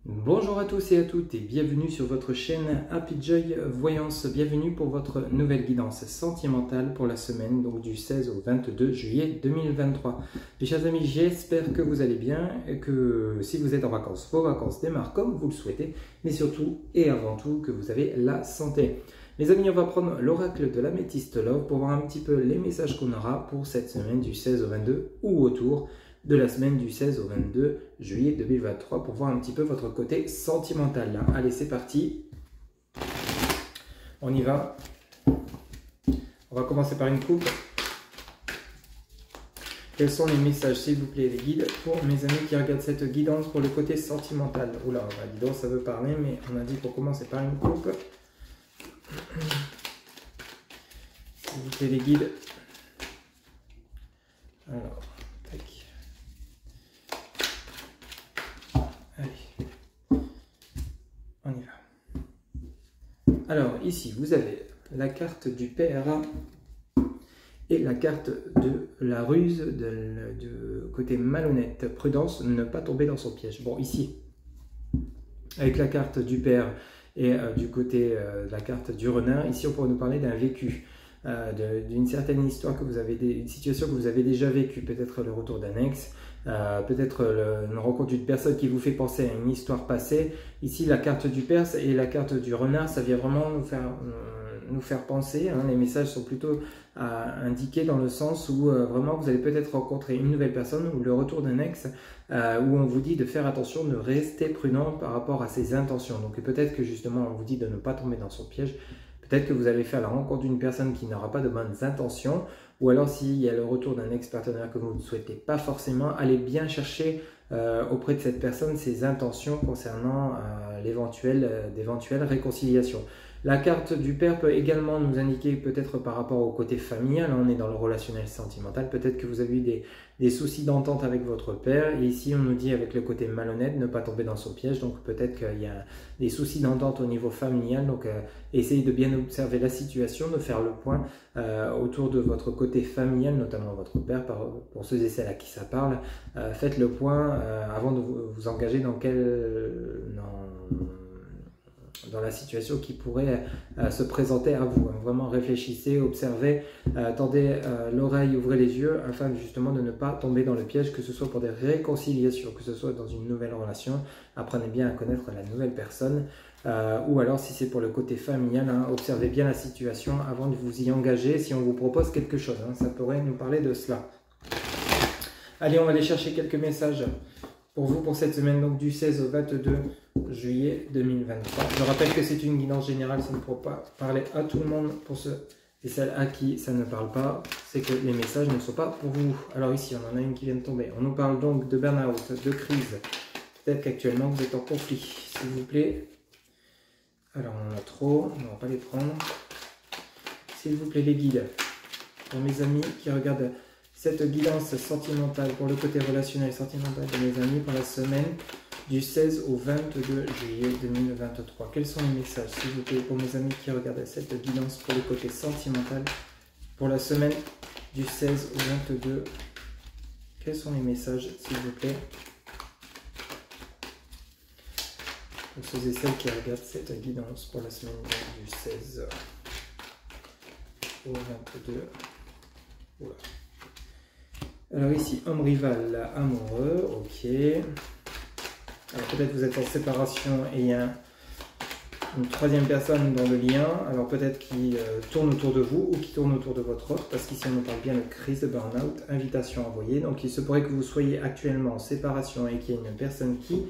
Bonjour à tous et à toutes et bienvenue sur votre chaîne Happy Joy Voyance. Bienvenue pour votre nouvelle guidance sentimentale pour la semaine donc du 16 au 22 juillet 2023. Mes chers amis, j'espère que vous allez bien et que si vous êtes en vacances, vos vacances démarrent comme vous le souhaitez, mais surtout et avant tout que vous avez la santé. Mes amis, on va prendre l'oracle de l'améthyste Love pour voir un petit peu les messages qu'on aura pour cette semaine du 16 au 22 ou autour de la semaine du 16 au 22 juillet 2023 pour voir un petit peu votre côté sentimental. Allez, c'est parti. On y va. On va commencer par une coupe. Quels sont les messages, s'il vous plaît, les guides, pour mes amis qui regardent cette guidance pour le côté sentimental? Oula, dis donc, ça veut parler, mais on a dit pour commencer par une coupe. S'il vous plaît, les guides. Alors, tac. Allez, on y va. Alors, ici, vous avez la carte du père et la carte de la ruse, de côté malhonnête. Prudence, ne pas tomber dans son piège. Bon, ici, avec la carte du père et du côté de la carte du renard, ici, on pourrait nous parler d'un vécu. D'une certaine histoire que vous avez, une situation que vous avez déjà vécue, peut-être le retour d'un ex, peut-être une rencontre d'une personne qui vous fait penser à une histoire passée. Ici, la carte du Perse et la carte du renard, ça vient vraiment nous faire penser. Hein. Les messages sont plutôt indiqués dans le sens où vraiment vous allez peut-être rencontrer une nouvelle personne ou le retour d'un ex où on vous dit de faire attention, de rester prudent par rapport à ses intentions. Donc peut-être que justement on vous dit de ne pas tomber dans son piège. Peut-être que vous allez faire la rencontre d'une personne qui n'aura pas de bonnes intentions, ou alors s'il y a le retour d'un ex-partenaire que vous ne souhaitez pas forcément, allez bien chercher auprès de cette personne ses intentions concernant d'éventuelles réconciliations. La carte du père peut également nous indiquer peut-être par rapport au côté familial, on est dans le relationnel sentimental, peut-être que vous avez eu des soucis d'entente avec votre père, et ici on nous dit avec le côté malhonnête, ne pas tomber dans son piège, donc peut-être qu'il y a des soucis d'entente au niveau familial, donc essayez de bien observer la situation, de faire le point autour de votre côté familial, notamment votre père, pour ceux et celles à qui ça parle, faites le point avant de vous engager dans la situation qui pourrait se présenter à vous. Vraiment réfléchissez, observez, tendez l'oreille, ouvrez les yeux afin justement de ne pas tomber dans le piège, que ce soit pour des réconciliations, que ce soit dans une nouvelle relation. Apprenez bien à connaître la nouvelle personne ou alors si c'est pour le côté familial, hein, observez bien la situation avant de vous y engager si on vous propose quelque chose. Hein, ça pourrait nous parler de cela. Allez, on va aller chercher quelques messages pour vous pour cette semaine donc du 16 au 22 juillet 2023. Je rappelle que c'est une guidance générale, ça ne pourra pas parler à tout le monde. Pour ceux et celles à qui ça ne parle pas, c'est que les messages ne sont pas pour vous. Alors ici, on en a une qui vient de tomber. On nous parle donc de burn-out, de crise. Peut-être qu'actuellement vous êtes en conflit, s'il vous plaît. Alors on en a trop, on ne va pas les prendre. S'il vous plaît les guides, pour mes amis qui regardent cette guidance sentimentale pour le côté relationnel sentimental de mes amis pour la semaine du 16 au 22 juillet 2023. Quels sont les messages, s'il vous plaît, pour mes amis qui regardent cette guidance pour le côté sentimental pour la semaine du 16 au 22? Quels sont les messages, s'il vous plaît, pour ceux et celles qui regardent cette guidance pour la semaine du 16 au 22? Oula. Alors ici, homme rival, amoureux, ok. Alors peut-être vous êtes en séparation et il y a une troisième personne dans le lien. Alors peut-être qui tourne autour de vous ou qui tourne autour de votre autre. Parce qu'ici on nous parle bien de crise de burn-out, invitation envoyée. Donc il se pourrait que vous soyez actuellement en séparation et qu'il y ait une personne qui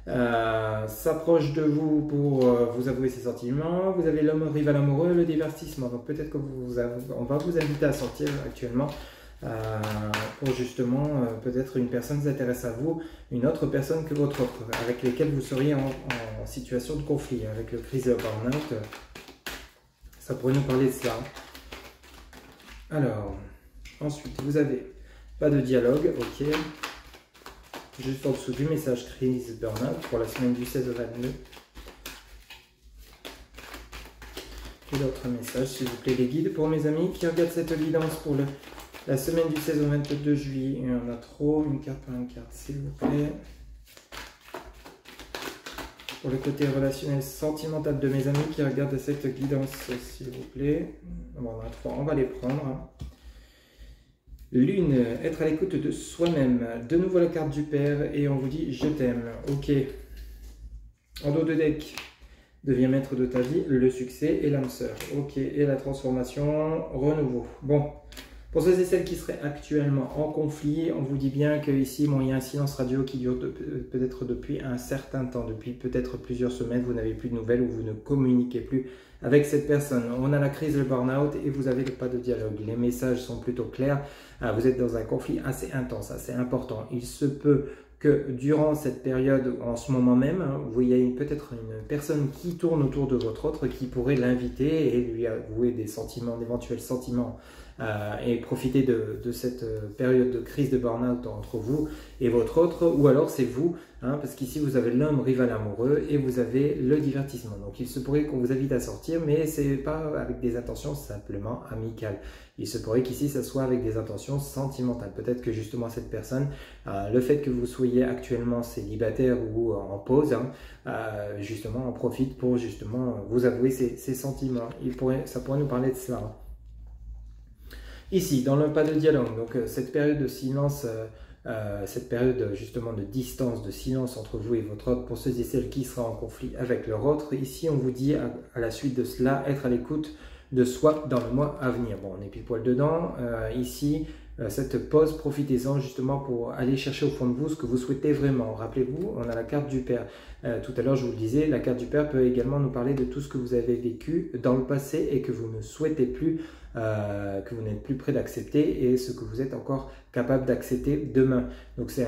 s'approche de vous pour vous avouer ses sentiments. Vous avez l'homme rival amoureux, le divertissement. Donc peut-être qu'on va vous inviter à sortir actuellement. Pour justement peut-être une personne s'intéresse à vous, une autre personne que votre autre, avec lesquelles vous seriez en situation de conflit. Avec le crise de burn-out, ça pourrait nous parler de cela. Alors, ensuite, vous avez pas de dialogue, ok. Juste en dessous du message crise burn-out pour la semaine du 16 au 22. Et d'autres messages, s'il vous plaît, les guides. Pour mes amis qui regardent cette guidance pour le La semaine du 16 au 22 juillet, il y en a trop. Une carte par une carte, s'il vous plaît. Pour le côté relationnel sentimental de mes amis qui regardent cette guidance, s'il vous plaît. Bon, on a 3, on va les prendre. Lune, être à l'écoute de soi-même. De nouveau la carte du père et on vous dit je t'aime. Ok. En dos de deck, deviens maître de ta vie, le succès et l'âme sœur. Ok. Et la transformation, renouveau. Bon. Pour ceux et celles qui seraient actuellement en conflit, on vous dit bien qu'ici, bon, il y a un silence radio qui dure peut-être depuis un certain temps, depuis peut-être plusieurs semaines, vous n'avez plus de nouvelles ou vous ne communiquez plus avec cette personne. On a la crise, le burn-out et vous avez pas de dialogue. Les messages sont plutôt clairs. Vous êtes dans un conflit assez intense, assez important. Il se peut que durant cette période, en ce moment même, vous voyez peut-être une personne qui tourne autour de votre autre qui pourrait l'inviter et lui avouer des sentiments, d'éventuels sentiments et profiter de cette période de crise de burn-out entre vous et votre autre, ou alors c'est vous, parce qu'ici vous avez l'homme rival amoureux et vous avez le divertissement. Donc il se pourrait qu'on vous invite à sortir, mais c'est pas avec des intentions simplement amicales. Il se pourrait qu'ici ça soit avec des intentions sentimentales. Peut-être que justement cette personne, le fait que vous soyez actuellement célibataire ou en pause, justement en profite pour justement vous avouer ses sentiments. Ça pourrait nous parler de cela. Ici, dans le pas de dialogue, donc cette période de silence, cette période justement de distance, de silence entre vous et votre autre, pour ceux et celles qui seraient en conflit avec leur autre, ici on vous dit à la suite de cela, être à l'écoute de soi dans le mois à venir. Bon, on est pile poil dedans, ici, cette pause, profitez-en justement pour aller chercher au fond de vous ce que vous souhaitez vraiment. Rappelez-vous, on a la carte du Père. Tout à l'heure, je vous le disais, la carte du Père peut également nous parler de tout ce que vous avez vécu dans le passé et que vous ne souhaitez plus, que vous n'êtes plus prêt d'accepter et ce que vous êtes encore capable d'accepter demain. Donc, c'est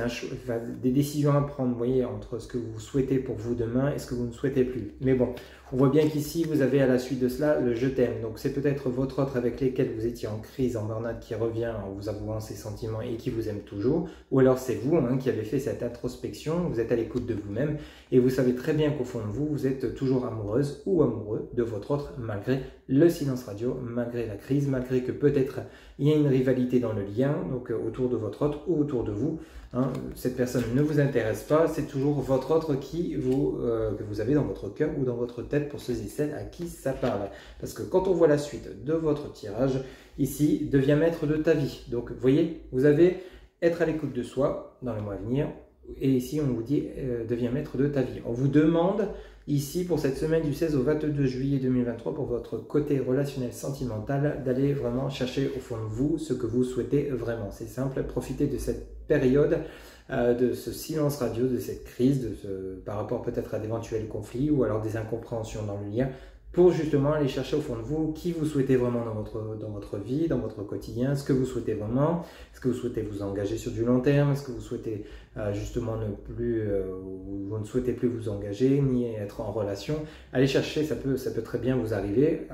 des décisions à prendre, vous voyez, entre ce que vous souhaitez pour vous demain et ce que vous ne souhaitez plus. Mais bon, on voit bien qu'ici, vous avez à la suite de cela le « je t'aime ». Donc, c'est peut-être votre autre avec lesquels vous étiez en crise, en burn-out, qui revient en vous avouant ses sentiments et qui vous aime toujours. Ou alors, c'est vous qui avez fait cette introspection, vous êtes à l'écoute de vous-même et vous savez très bien qu'au fond de vous, vous êtes toujours amoureuse ou amoureux de votre autre malgré le silence radio, malgré la crise, malgré que peut-être il y a une rivalité dans le lien, donc autour de votre autre ou autour de vous. Cette personne ne vous intéresse pas, c'est toujours votre autre que vous avez dans votre cœur ou dans votre tête pour ceux et celles à qui ça parle. Parce que quand on voit la suite de votre tirage, ici, deviens maître de ta vie. Donc, vous voyez, vous avez être à l'écoute de soi dans le mois à venir. Et ici, on vous dit, deviens maître de ta vie. On vous demande ici, pour cette semaine du 16 au 22 juillet 2023, pour votre côté relationnel sentimental, d'aller vraiment chercher au fond de vous ce que vous souhaitez vraiment. C'est simple, profitez de cette période, de ce silence radio, de cette crise, par rapport peut-être à d'éventuels conflits ou alors des incompréhensions dans le lien, pour justement aller chercher au fond de vous qui vous souhaitez vraiment dans votre vie, dans votre quotidien, ce que vous souhaitez vraiment, est-ce que vous souhaitez vous engager sur du long terme, est-ce que vous souhaitez justement vous ne souhaitez plus vous engager, ni être en relation. Allez chercher, ça peut très bien vous arriver,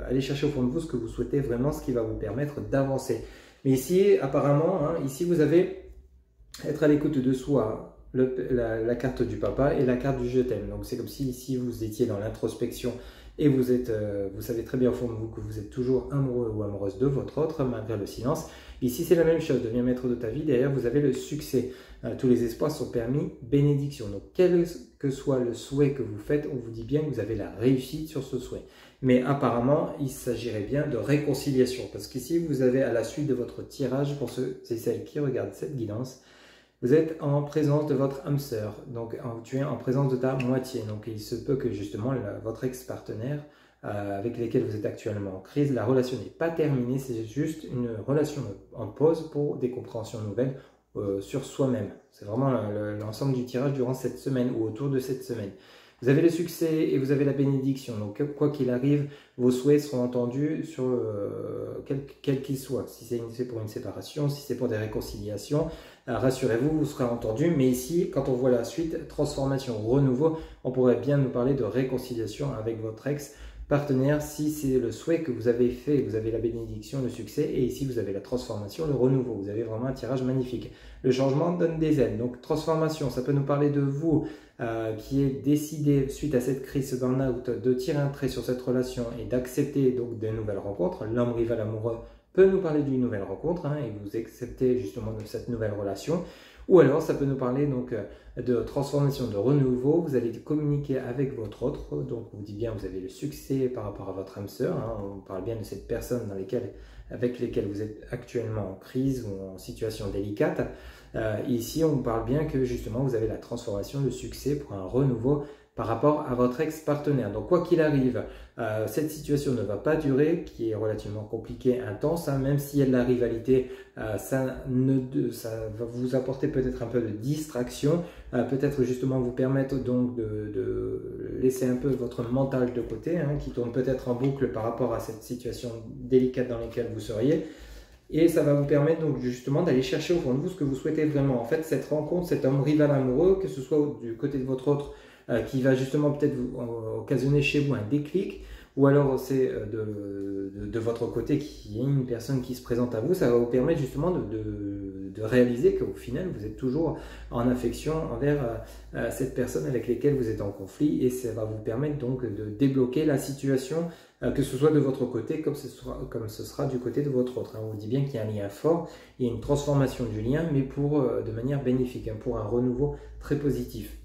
allez chercher au fond de vous ce que vous souhaitez vraiment, ce qui va vous permettre d'avancer. Mais ici, apparemment, ici vous avez être à l'écoute de soi, la carte du papa et la carte du je t'aime. Donc c'est comme si ici vous étiez dans l'introspection et vous savez très bien au fond de vous que vous êtes toujours amoureux ou amoureuse de votre autre malgré le silence. Ici c'est la même chose, deviens maître de ta vie, derrière vous avez le succès. Tous les espoirs sont permis, bénédiction. Donc quel que soit le souhait que vous faites, on vous dit bien que vous avez la réussite sur ce souhait. Mais apparemment, il s'agirait bien de réconciliation. Parce qu'ici, vous avez à la suite de votre tirage, pour ceux et celles qui regardent cette guidance, vous êtes en présence de votre âme sœur, donc tu es en présence de ta moitié. Donc il se peut que justement votre ex-partenaire avec lesquels vous êtes actuellement en crise, la relation n'est pas terminée, c'est juste une relation en pause pour des compréhensions nouvelles sur soi-même. C'est vraiment l'ensemble du tirage durant cette semaine ou autour de cette semaine. Vous avez le succès et vous avez la bénédiction. Donc, quoi qu'il arrive, vos souhaits seront entendus sur quel qu'il soit. Si c'est pour une séparation, si c'est pour des réconciliations, rassurez-vous, vous serez entendu. Mais ici, quand on voit la suite, transformation, renouveau, on pourrait bien nous parler de réconciliation avec votre ex-partenaire si c'est le souhait que vous avez fait. Vous avez la bénédiction, le succès et ici, vous avez la transformation, le renouveau. Vous avez vraiment un tirage magnifique. Le changement donne des ailes. Donc, transformation, ça peut nous parler de vous. Qui est décidé suite à cette crise, ce burn-out, de tirer un trait sur cette relation et d'accepter donc de nouvelles rencontres. L'homme rival amoureux peut nous parler d'une nouvelle rencontre et vous acceptez justement de cette nouvelle relation. Ou alors ça peut nous parler donc de transformation, de renouveau. Vous allez communiquer avec votre autre, donc on vous dit bien vous avez le succès par rapport à votre âme sœur. On parle bien de cette personne avec lesquelles vous êtes actuellement en crise ou en situation délicate. Ici on parle bien que justement vous avez la transformation, le succès pour un renouveau par rapport à votre ex-partenaire. Donc quoi qu'il arrive, cette situation ne va pas durer, qui est relativement compliquée, intense, même s'il y a de la rivalité, ça va vous apporter peut-être un peu de distraction, peut-être justement vous permettre donc de laisser un peu votre mental de côté, qui tourne peut-être en boucle par rapport à cette situation délicate dans laquelle vous seriez. Et ça va vous permettre donc justement d'aller chercher au fond de vous ce que vous souhaitez vraiment. En fait, cette rencontre, cet homme rival amoureux, que ce soit du côté de votre autre, qui va justement peut-être occasionner chez vous un déclic, ou alors c'est de votre côté qu'il y a une personne qui se présente à vous, ça va vous permettre justement de réaliser qu'au final vous êtes toujours en affection envers cette personne avec laquelle vous êtes en conflit, et ça va vous permettre donc de débloquer la situation, que ce soit de votre côté comme ce sera du côté de votre autre. On vous dit bien qu'il y a un lien fort, il y a une transformation du lien, mais de manière bénéfique, pour un renouveau très positif.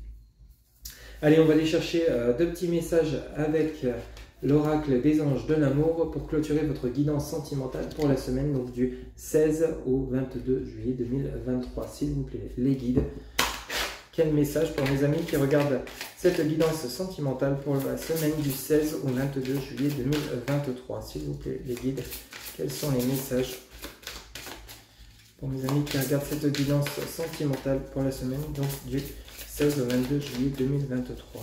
Allez, on va aller chercher deux petits messages avec l'oracle des anges de l'amour pour clôturer votre guidance sentimentale pour la semaine donc du 16 au 22 juillet 2023. S'il vous plaît, les guides, quel message pour mes amis qui regardent cette guidance sentimentale pour la semaine du 16 au 22 juillet 2023. S'il vous plaît, les guides, quels sont les messages pour mes amis qui regardent cette guidance sentimentale pour la semaine donc du 16 au 22 juillet 2023.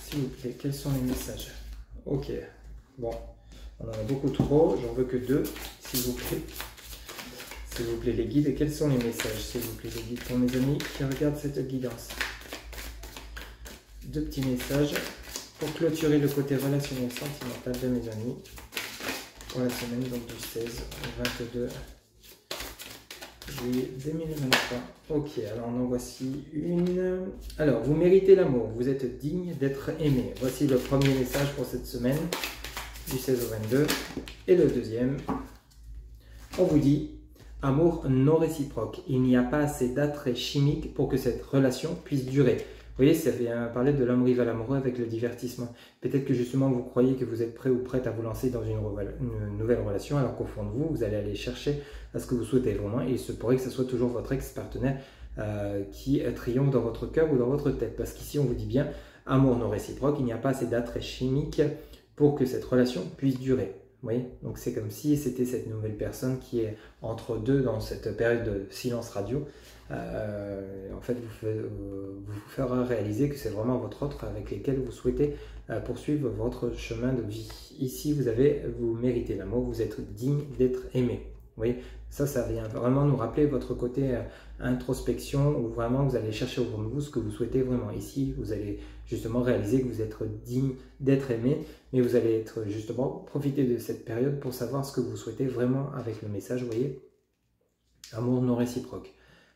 S'il vous plaît, quels sont les messages? Ok, bon, on en a beaucoup trop, j'en veux que deux, s'il vous plaît. S'il vous plaît, les guides, quels sont les messages? S'il vous plaît, les guides, pour mes amis qui regardent cette guidance. Deux petits messages pour clôturer le côté relationnel sentimental de mes amis pour la semaine donc du 16 au 22 juillet 2023. Ok, alors en voici une. Alors, vous méritez l'amour, vous êtes digne d'être aimé. Voici le premier message pour cette semaine, du 16 au 22. Et le deuxième, on vous dit, amour non réciproque. Il n'y a pas assez d'attrait chimique pour que cette relation puisse durer. Vous voyez, ça vient parler de l'homme rival amoureux avec le divertissement. Peut-être que justement vous croyez que vous êtes prêt ou prête à vous lancer dans une nouvelle relation, alors qu'au fond de vous, vous allez aller chercher à ce que vous souhaitez vraiment. Et il se pourrait que ce soit toujours votre ex-partenaire qui triomphe dans votre cœur ou dans votre tête. Parce qu'ici, on vous dit bien, amour non réciproque, il n'y a pas assez d'attrait chimique pour que cette relation puisse durer. Vous voyez, donc c'est comme si c'était cette nouvelle personne qui est entre deux dans cette période de silence radio. En fait, vous fera réaliser que c'est vraiment votre autre avec lequel vous souhaitez poursuivre votre chemin de vie. Ici, vous méritez l'amour, vous êtes digne d'être aimé. Vous voyez, ça vient vraiment nous rappeler votre côté introspection, où vraiment vous allez chercher au fond de vous ce que vous souhaitez vraiment. Ici, vous allez justement réaliser que vous êtes digne d'être aimé, mais vous allez justement profiter de cette période pour savoir ce que vous souhaitez vraiment avec le message, vous voyez, amour non réciproque.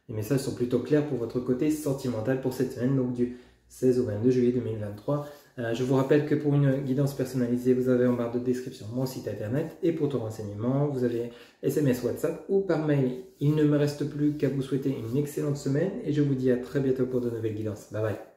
Les messages sont plutôt clairs pour votre côté sentimental pour cette semaine, donc du 16 au 22 juillet 2023. Je vous rappelle que pour une guidance personnalisée, vous avez en barre de description mon site internet, et pour tout renseignement, vous avez SMS, WhatsApp ou par mail. Il ne me reste plus qu'à vous souhaiter une excellente semaine et je vous dis à très bientôt pour de nouvelles guidances. Bye bye.